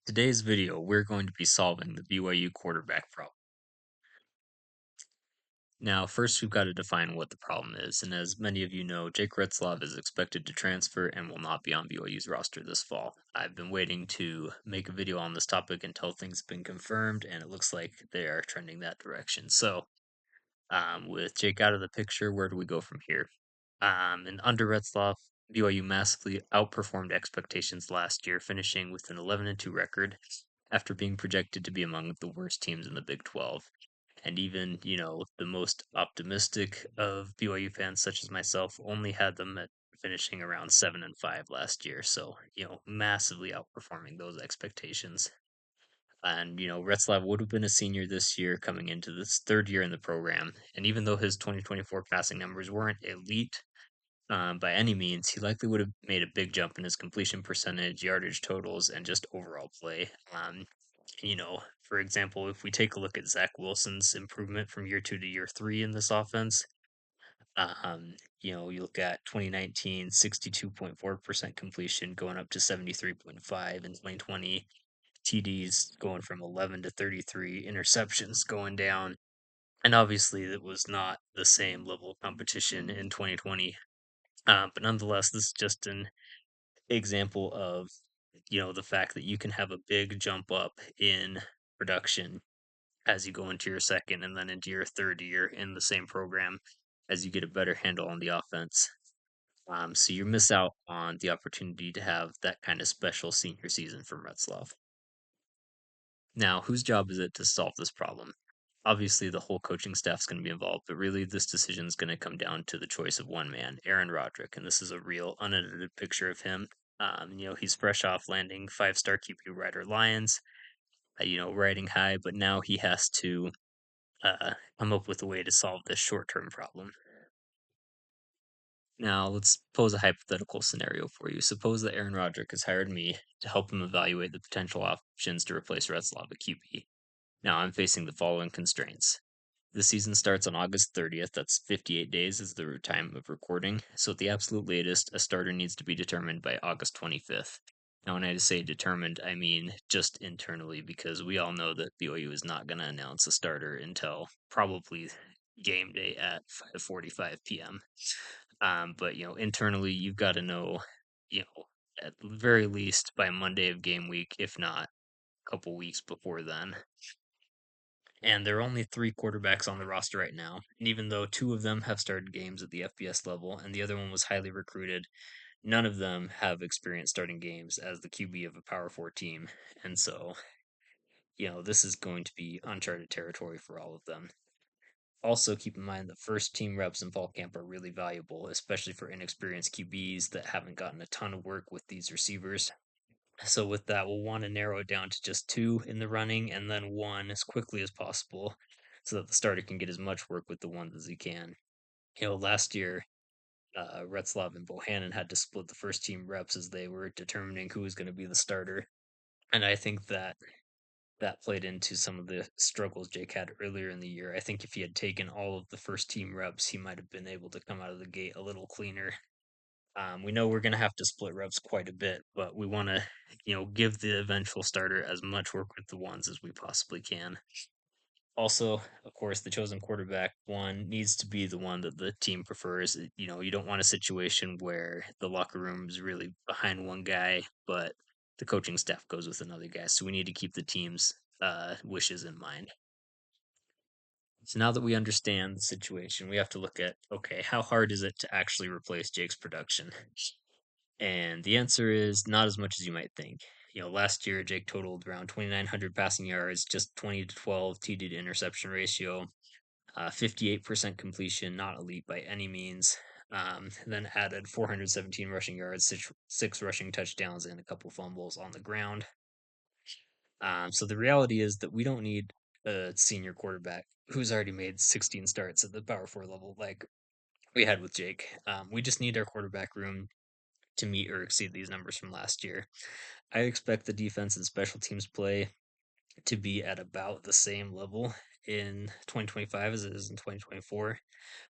Today's video, we're going to be solving the BYU quarterback problem. Now, first, we've got to define what the problem is. And as many of you know, Jake Retzlaff is expected to transfer and will not be on BYU's roster this fall. I've been waiting to make a video on this topic until things have been confirmed, and it looks like they are trending that direction. So, with Jake out of the picture, where do we go from here? And under Retzlaff, BYU massively outperformed expectations last year, finishing with an 11-2 record after being projected to be among the worst teams in the Big 12. And even, the most optimistic of BYU fans, such as myself, only had them at finishing around 7-5 last year. So, massively outperforming those expectations. And, Retzlaff would have been a senior this year coming into this third year in the program. And even though his 2024 passing numbers weren't elite by any means, he likely would have made a big jump in his completion percentage, yardage totals, and just overall play. For example, if we take a look at Zach Wilson's improvement from year two to year three in this offense, you look at 2019, 62.4% completion going up to 73.5 in 2020, TDs going from 11 to 33, interceptions going down. And obviously, it was not the same level of competition in 2020. But nonetheless, this is just an example of the fact that you can have a big jump up in production as you go into your second and then into your third year in the same program as you get a better handle on the offense. So you miss out on the opportunity to have that kind of special senior season from Retzlaff. Now, whose job is it to solve this problem? Obviously, the whole coaching staff's going to be involved, but really, this decision is going to come down to the choice of one man, Aaron Roderick, and this is a real unedited picture of him. He's fresh off landing five-star QB Rider Lions, riding high, but now he has to come up with a way to solve this short-term problem. Now, let's pose a hypothetical scenario for you. Suppose that Aaron Roderick has hired me to help him evaluate the potential options to replace Retzlaff at QB. Now, I'm facing the following constraints. The season starts on August 30th. That's 58 days is the time of recording. So at the absolute latest, a starter needs to be determined by August 25th. Now, when I say determined, I mean just internally, because we all know that BYU is not going to announce a starter until probably game day at 5:45 p.m. But internally, you've got to know, at the very least by Monday of game week, if not a couple weeks before then. And there are only three quarterbacks on the roster right now. And even though two of them have started games at the FBS level and the other one was highly recruited, none of them have experience starting games as the QB of a Power 4 team. And so, this is going to be uncharted territory for all of them. Also, keep in mind that first team reps in fall camp are really valuable, especially for inexperienced QBs that haven't gotten a ton of work with these receivers. So with that, we'll want to narrow it down to just two in the running and then one as quickly as possible so that the starter can get as much work with the ones as he can. Last year, Retzlaff and Bohannon had to split the first team reps as they were determining who was going to be the starter. And I think that played into some of the struggles Jake had earlier in the year. I think if he had taken all of the first team reps, he might have been able to come out of the gate a little cleaner. We know we're going to have to split reps quite a bit, but we want to, give the eventual starter as much work with the ones as we possibly can. Also, of course, the chosen quarterback one needs to be the one that the team prefers. You don't want a situation where the locker room is really behind one guy, but the coaching staff goes with another guy. So we need to keep the team's wishes in mind. So now that we understand the situation, we have to look at, okay, how hard is it to actually replace Jake's production? And the answer is not as much as you might think. Last year Jake totaled around 2,900 passing yards, just 20 to 12 TD to interception ratio, 58% completion, not elite by any means. Then added 417 rushing yards, six rushing touchdowns, and a couple fumbles on the ground. So the reality is that we don't need a senior quarterback who's already made 16 starts at the Power 4 level like we had with Jake. We just need our quarterback room to meet or exceed these numbers from last year. I expect the defense and special teams play to be at about the same level in 2025 as it is in 2024.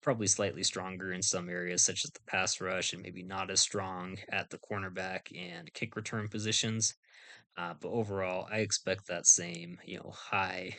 Probably slightly stronger in some areas, such as the pass rush, and maybe not as strong at the cornerback and kick return positions. But overall, I expect that same, high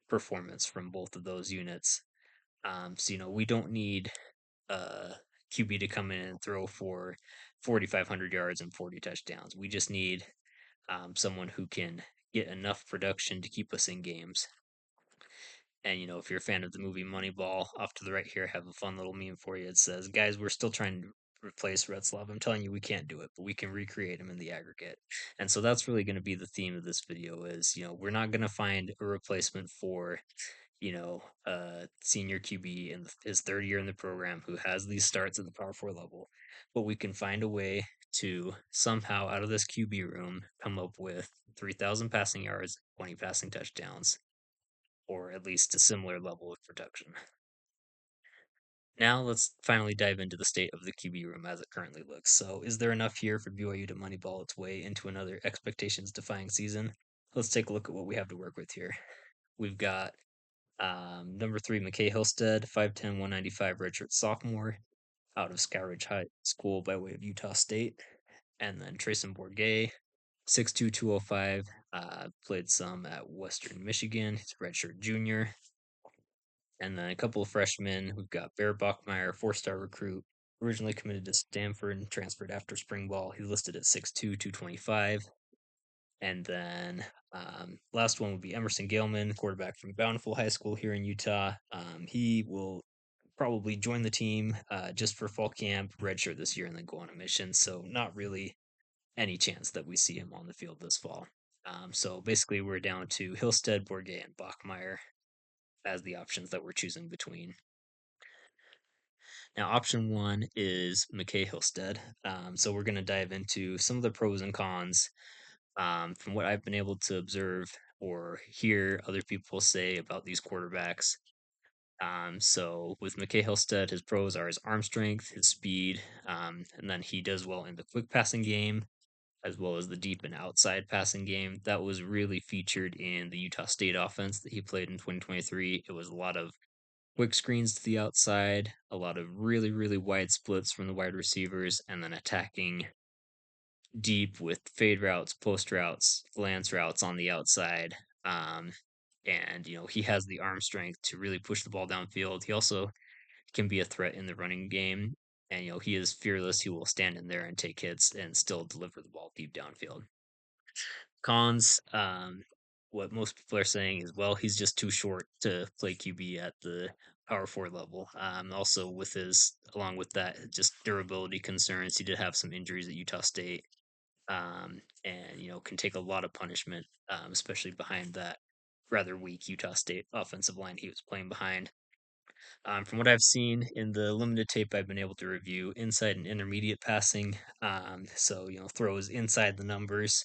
performance from both of those units. So, we don't need QB to come in and throw for 4,500 yards and 40 touchdowns. We just need someone who can get enough production to keep us in games. And if you're a fan of the movie Moneyball, off to the right here, I have a fun little meme for you. It says, "Guys, we're still trying to replace Retzlaff. I'm telling you, we can't do it, but we can recreate him in the aggregate." And so that's really going to be the theme of this video. Is we're not going to find a replacement for senior QB in his third year in the program who has these starts at the Power Four level, but we can find a way to somehow out of this QB room come up with 3,000 passing yards, 20 passing touchdowns, or at least a similar level of production. Now let's finally dive into the state of the QB room as it currently looks. So, is there enough here for BYU to moneyball its way into another expectations-defying season? Let's take a look at what we have to work with here. We've got number 3, McKay Hillstead, 5'10", 195 redshirt sophomore out of Skyridge High School by way of Utah State. And then Trayson Bourget, 6'2", 205, played some at Western Michigan. He's a redshirt junior. And then a couple of freshmen. We've got Bear Bachmeyer, 4-star recruit, originally committed to Stanford and transferred after spring ball. He's listed at 6'2", 225. And then last one would be Emerson Galeman, quarterback from Bountiful High School here in Utah. He will probably join the team just for fall camp, redshirt this year, and then go on a mission. So not really any chance that we see him on the field this fall. So basically, we're down to Hillstead, Bourget, and Bachmeyer as the options that we're choosing between. Now, option one is McKay Hillstead. So we're going to dive into some of the pros and cons from what I've been able to observe or hear other people say about these quarterbacks. So with McKay Hillstead, his pros are his arm strength, his speed, and then he does well in the quick passing game, as well as the deep and outside passing game. That was really featured in the Utah State offense that he played in 2023. It was a lot of quick screens to the outside, a lot of really, really wide splits from the wide receivers, and then attacking deep with fade routes, post routes, glance routes on the outside. Um, and he has the arm strength to really push the ball downfield. He also can be a threat in the running game, and he is fearless. He will stand in there and take hits and still deliver the ball deep downfield. Cons, what most people are saying is, well, he's just too short to play QB at the Power Four level. Also, along with that, just durability concerns. He did have some injuries at Utah State, and can take a lot of punishment, especially behind that rather weak Utah State offensive line he was playing behind. From what I've seen in the limited tape I've been able to review, inside and intermediate passing, so throws inside the numbers,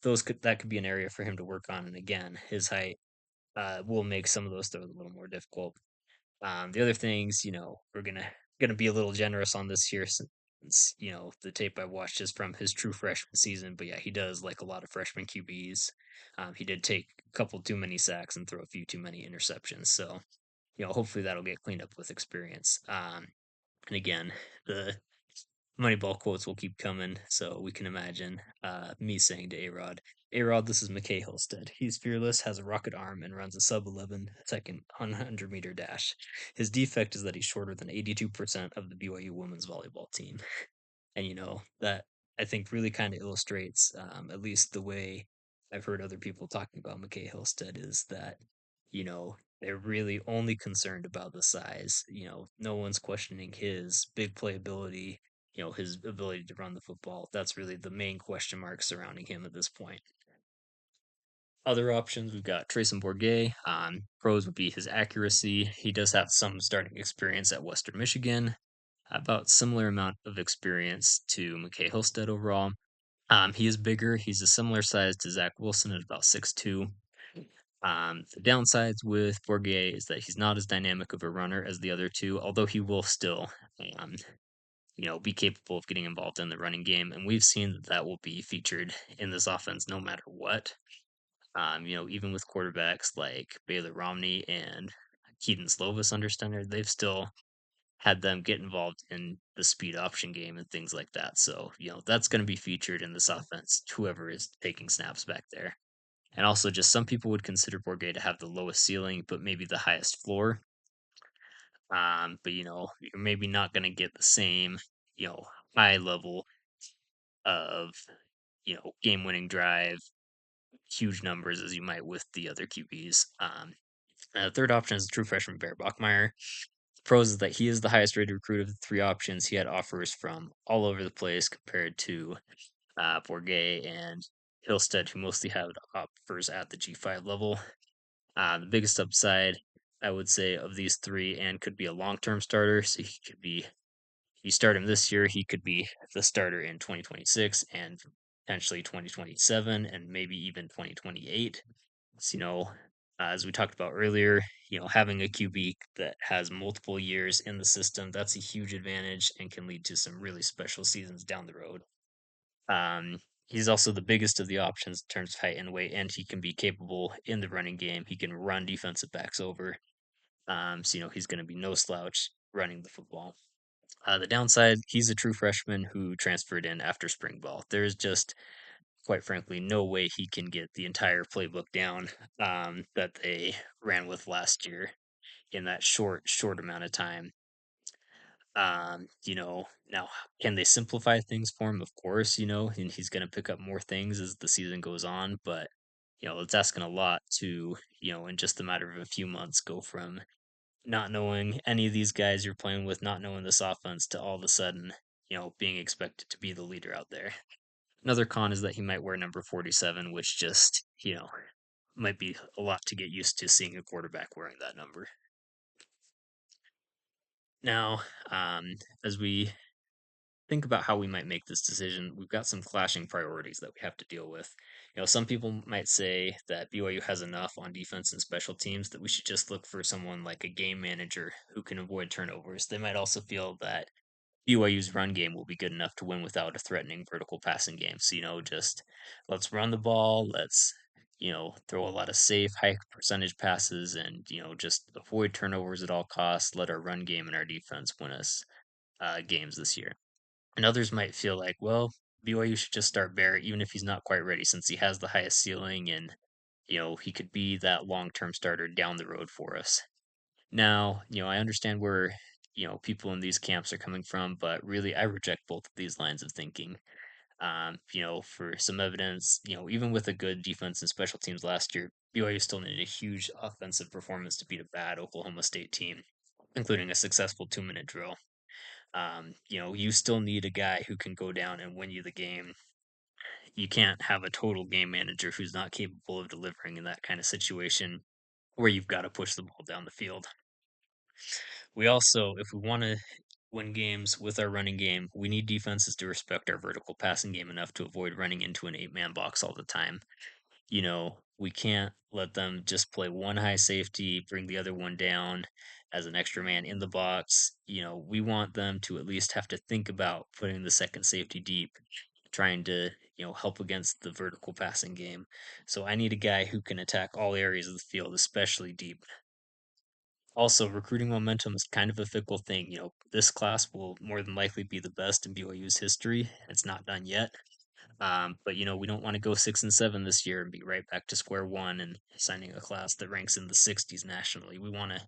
that could be an area for him to work on. And again, his height will make some of those throws a little more difficult. The other things, we're gonna be a little generous on this here since the tape I watched is from his true freshman season. But yeah, he does like a lot of freshman QBs. He did take a couple too many sacks and throw a few too many interceptions. So hopefully that'll get cleaned up with experience. And again, the Moneyball quotes will keep coming, so we can imagine me saying to A-Rod, "A-Rod, this is McKay Hillstead. He's fearless, has a rocket arm, and runs a sub-11 second 100-meter dash. His defect is that he's shorter than 82% of the BYU women's volleyball team." And that I think really kind of illustrates, at least the way I've heard other people talking about McKay Hillstead, is that they're really only concerned about the size. No one's questioning his big playability, his ability to run the football. That's really the main question mark surrounding him at this point. Other options, we've got Trayson Bourget. Pros would be his accuracy. He does have some starting experience at Western Michigan, about similar amount of experience to McKay Hillstead overall. He is bigger. He's a similar size to Zach Wilson at about 6'2". The downsides with Bourget is that he's not as dynamic of a runner as the other two, although he will still, um, be capable of getting involved in the running game. And we've seen that will be featured in this offense no matter what. Even with quarterbacks like Baylor Romney and Keaton Slovis under center, they've still had them get involved in the speed option game and things like that. So, that's going to be featured in this offense, whoever is taking snaps back there. And also, just some people would consider Bourget to have the lowest ceiling, but maybe the highest floor. But you're maybe not going to get the same, you know, high level of, game winning drive, huge numbers as you might with the other QBs. And the third option is the true freshman Bear Bachmeyer. The pros is that he is the highest rated recruit of the three options. He had offers from all over the place compared to Bourget and Hillstead, who mostly had offers at the G5 level. The biggest upside, I would say, of these three, and could be a long term starter. So he could be, if you start him this year, he could be the starter in 2026 and potentially 2027 and maybe even 2028. So, as we talked about earlier, having a QB that has multiple years in the system, that's a huge advantage and can lead to some really special seasons down the road. He's also the biggest of the options in terms of height and weight, and he can be capable in the running game. He can run defensive backs over. So, he's going to be no slouch running the football. The downside, he's a true freshman who transferred in after spring ball. There's just, quite frankly, no way he can get the entire playbook down that they ran with last year in that short amount of time. Now can they simplify things for him? Of course, and he's going to pick up more things as the season goes on, but it's asking a lot to, in just a matter of a few months go from not knowing any of these guys you're playing with, not knowing this offense to all of a sudden, being expected to be the leader out there. Another con is that he might wear number 47, which just, might be a lot to get used to seeing a quarterback wearing that number. Now, as we think about how we might make this decision, we've got some clashing priorities that we have to deal with. Some people might say that BYU has enough on defense and special teams that we should just look for someone like a game manager who can avoid turnovers. They might also feel that BYU's run game will be good enough to win without a threatening vertical passing game. So, just let's run the ball, let's throw a lot of safe, high percentage passes and, just avoid turnovers at all costs. Let our run game and our defense win us games this year. And others might feel like, well, BYU should just start Barrett, even if he's not quite ready, since he has the highest ceiling and, he could be that long term starter down the road for us. Now, I understand where, people in these camps are coming from, but really I reject both of these lines of thinking. For some evidence, even with a good defense and special teams last year, BYU still needed a huge offensive performance to beat a bad Oklahoma State team, including a successful 2-minute drill. You still need a guy who can go down and win you the game. You can't have a total game manager who's not capable of delivering in that kind of situation where you've got to push the ball down the field. We also, if we want to win games with our running game, we need defenses to respect our vertical passing game enough to avoid running into an 8-man box all the time. We can't let them just play one high safety, bring the other one down as an extra man in the box. We want them to at least have to think about putting the second safety deep, trying to, help against the vertical passing game. So I need a guy who can attack all areas of the field, especially deep. Also, recruiting momentum is kind of a fickle thing. This class will more than likely be the best in BYU's history. It's not done yet. But we don't want to go 6-7 this year and be right back to square one and signing a class that ranks in the 60s nationally. We want to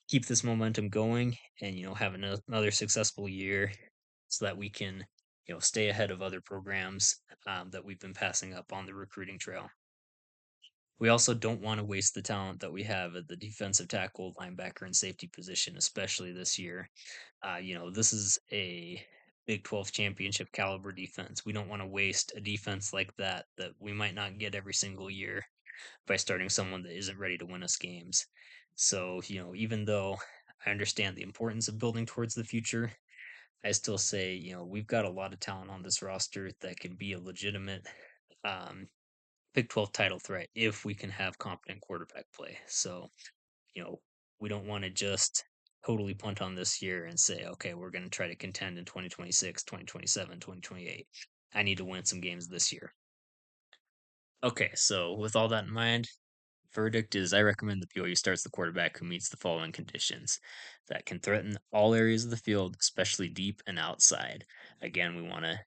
keep this momentum going and have another successful year so that we can stay ahead of other programs that we've been passing up on the recruiting trail. We also don't want to waste the talent that we have at the defensive tackle, linebacker, and safety position, especially this year. This is a Big 12 championship caliber defense. We don't want to waste a defense like that we might not get every single year by starting someone that isn't ready to win us games. So, even though I understand the importance of building towards the future, I still say, we've got a lot of talent on this roster that can be a legitimate um, Big 12 title threat if we can have competent quarterback play. So, you know, we don't want to just totally punt on this year and say, okay, we're going to try to contend in 2026, 2027, 2028. I need to win some games this year. Okay, so with all that in mind, verdict is I recommend that BYU starts the quarterback who meets the following conditions that can threaten all areas of the field, especially deep and outside. Again, we want to,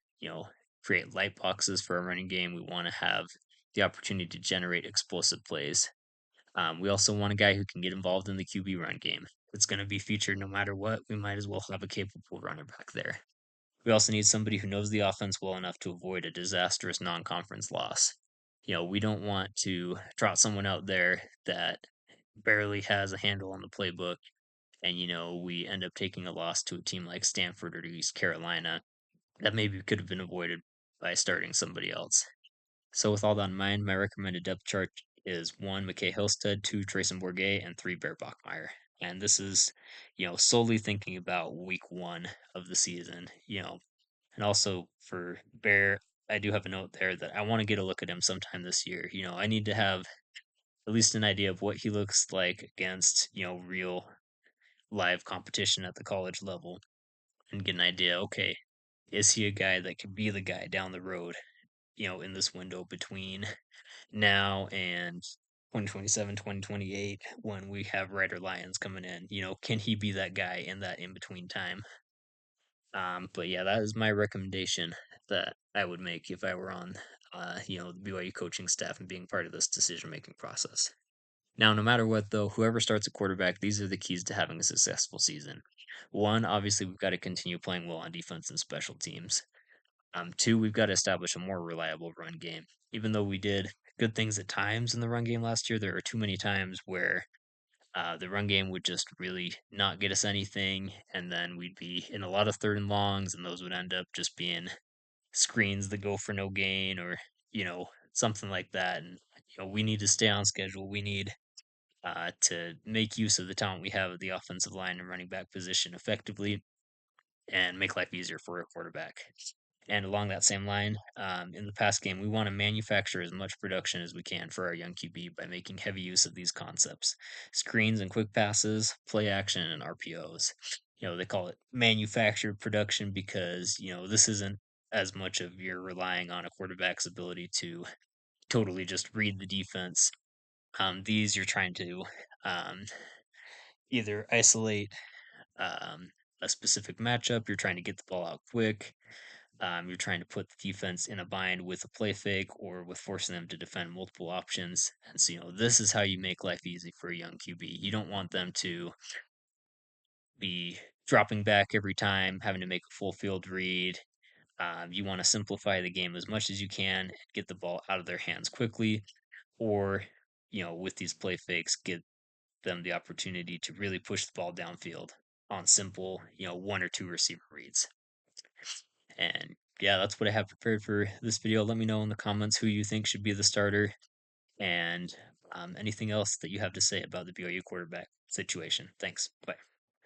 create light boxes for our running game. We want to have the opportunity to generate explosive plays. We also want a guy who can get involved in the QB run game. It's going to be featured no matter what. We might as well have a capable runner back there. We also need somebody who knows the offense well enough to avoid a disastrous non conference loss. We don't want to trot someone out there that barely has a handle on the playbook and, we end up taking a loss to a team like Stanford or East Carolina that maybe could have been avoided by starting somebody else. So, with all that in mind, my recommended depth chart is one, McKay Hillstead, two, Trayson Bourget, and three, Bear Bachmeyer. And this is, solely thinking about week one of the season, and also for Bear, I do have a note there that I want to get a look at him sometime this year. I need to have at least an idea of what he looks like against, real live competition at the college level and get an idea, okay, is he a guy that could be the guy down the road, in this window between now and 2027, 2028, when we have Ryder Lions coming in? Can he be that guy in that in between time? But yeah, that is my recommendation that I would make if I were on, the BYU coaching staff and being part of this decision making process. Now, no matter what, though, whoever starts at quarterback, these are the keys to having a successful season. One, obviously, we've got to continue playing well on defense and special teams. Two, we've got to establish a more reliable run game. Even though we did good things at times in the run game last year, there are too many times where the run game would just really not get us anything, and then we'd be in a lot of third and longs, and those would end up just being screens that go for no gain or, something like that. And, we need to stay on schedule. We need to make use of the talent we have at the offensive line and running back position effectively and make life easier for a quarterback. And along that same line, in the past game, we want to manufacture as much production as we can for our young QB by making heavy use of these concepts: screens and quick passes, play action, and RPOs. They call it manufactured production because, this isn't as much of you're relying on a quarterback's ability to totally just read the defense. These you're trying to um, either isolate a specific matchup, you're trying to get the ball out quick, you're trying to put the defense in a bind with a play fake or with forcing them to defend multiple options. And so, this is how you make life easy for a young QB. You don't want them to be dropping back every time, having to make a full field read. You want to simplify the game as much as you can and get the ball out of their hands quickly, or, with these play fakes, get them the opportunity to really push the ball downfield on simple, one or two receiver reads. And yeah, that's what I have prepared for this video. Let me know in the comments who you think should be the starter and anything else that you have to say about the BYU quarterback situation. Thanks. Bye.